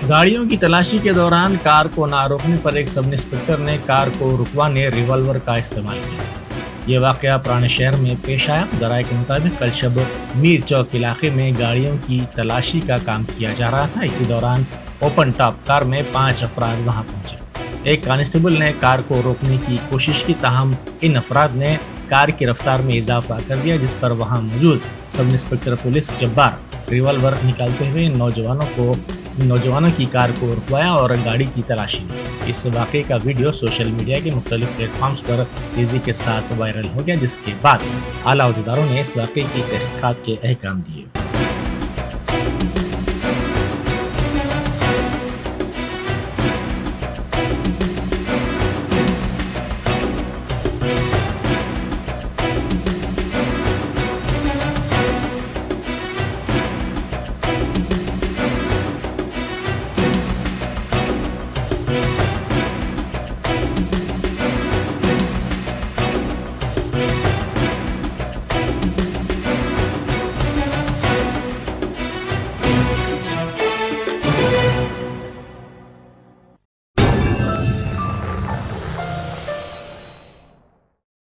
गाड़ियों की तलाशी के दौरान कार को ना रोकने पर एक सब इंस्पेक्टर ने कार को रुकवाने रिवॉल्वर का इस्तेमाल किया। ये वाकया पुराने शहर में पेश आया। जराये के मुताबिक कल शब मीर चौक इलाके में गाड़ियों की तलाशी का काम किया जा रहा था। इसी दौरान ओपन टॉप कार में 5 अफराद वहां पहुंचे। एक कांस्टेबल ने कार को रोकने की कोशिश की, ताहम इन अफराद ने कार की रफ्तार में इजाफा कर दिया, जिस पर वहां मौजूद sub inspector police Jabbar revolver निकालते हुए नौजवानों की कार को रुकवाया और गाड़ी की तलाशी ली। इस वाक़े का वीडियो सोशल मीडिया के मुख्तलिफ प्लेटफॉर्म्स पर तेज़ी के साथ वायरल हो गया, जिसके बाद आला अहदेदारों ने इस वाक़े की तहक़ीक़ात के अहकाम दिए।